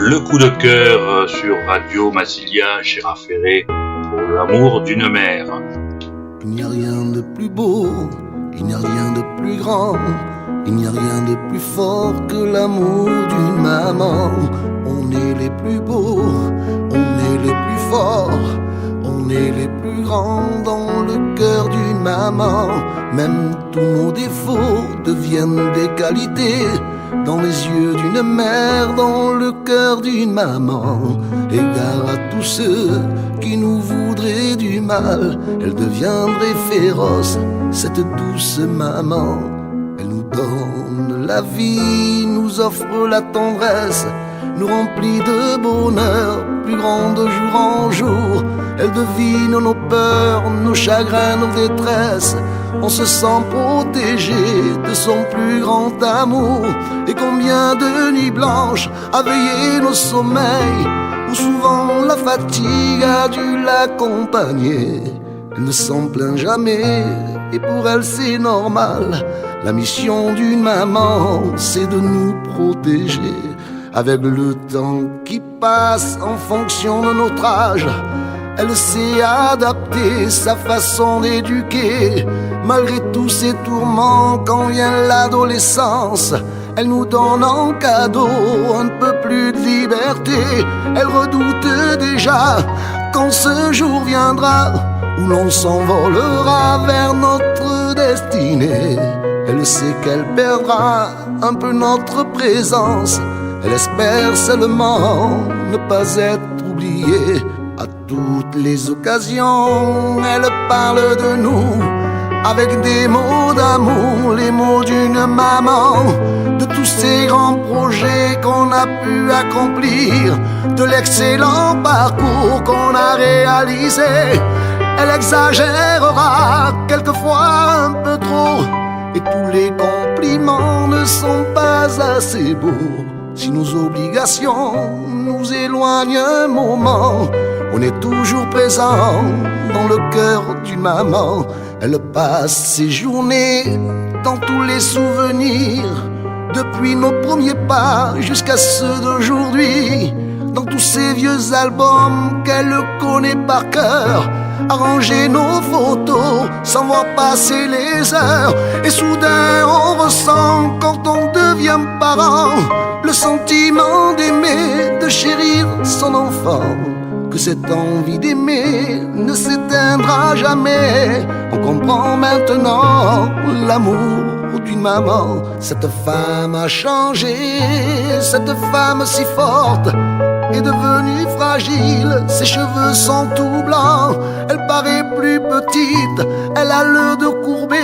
Le coup de cœur sur Radio Massilia, Gérard Ferré, pour l'amour d'une mère. Il n'y a rien de plus beau, il n'y a rien de plus grand, il n'y a rien de plus fort que l'amour d'une maman. On est les plus beaux, on est les plus forts, on est les plus grands dans le cœur d'une maman. Même tous nos défauts deviennent des qualités dans les yeux d'une mère, dans le cœur d'une maman. Égare à tous ceux qui nous voudraient du mal, elle deviendrait féroce, cette douce maman. Elle nous donne la vie, nous offre la tendresse, nous remplit de bonheur, plus grand de jour en jour. Elle devine nos peurs, nos chagrins, nos détresses. On se sent protégé de son plus grand amour. Et combien de nuits blanches a veillé nos sommeils, où souvent la fatigue a dû l'accompagner. Elle ne s'en plaint jamais, et pour elle c'est normal. La mission d'une maman, c'est de nous protéger. Avec le temps qui passe en fonction de notre âge, elle sait adapter sa façon d'éduquer. Malgré tous ses tourments, quand vient l'adolescence, elle nous donne en cadeau un peu plus de liberté. Elle redoute déjà quand ce jour viendra où l'on s'envolera vers notre destinée. Elle sait qu'elle perdra un peu notre présence. Elle espère seulement ne pas être oubliée. À toutes les occasions, elle parle de nous avec des mots d'amour, les mots d'une maman. De tous ces grands projets qu'on a pu accomplir, de l'excellent parcours qu'on a réalisé. Elle exagérera quelquefois un peu trop, et tous les compliments ne sont pas assez beaux. Si nos obligations nous éloignent un moment, on est toujours présent dans le cœur d'une maman. Elle passe ses journées dans tous les souvenirs, depuis nos premiers pas jusqu'à ceux d'aujourd'hui. Dans tous ces vieux albums qu'elle connaît par cœur, arranger nos photos sans voir passer les heures. Et soudain on ressent quand on devient parent le sentiment d'aimer, de chérir son enfant. Que cette envie d'aimer ne s'éteindra jamais. On comprend maintenant l'amour d'une maman. Cette femme a changé, cette femme si forte est devenue fragile. Ses cheveux sont tout blancs, elle paraît plus petite, elle a le dos courbé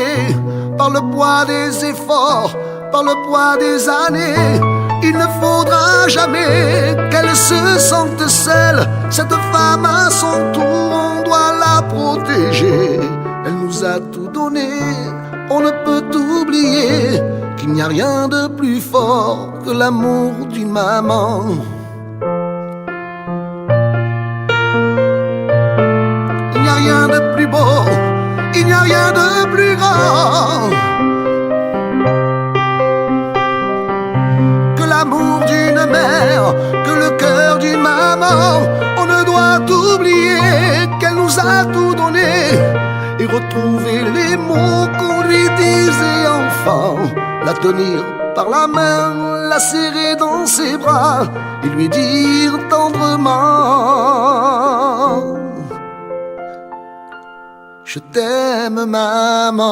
par le poids des efforts, par le poids des années. Il ne faudra jamais qu'elle se sente seule. Cette femme à son tour, on doit la protéger. Elle nous a tout donné, on ne peut oublier qu'il n'y a rien de plus fort que l'amour d'une maman. Il n'y a rien de plus beau, il n'y a rien de plus grand que l'amour d'une mère, que le cœur d'une maman. On ne doit oublier qu'elle nous a tout donné et retrouver les mots qu'on lui disait enfant. La tenir par la main, la serrer dans ses bras et lui dire tendrement: je t'aime maman.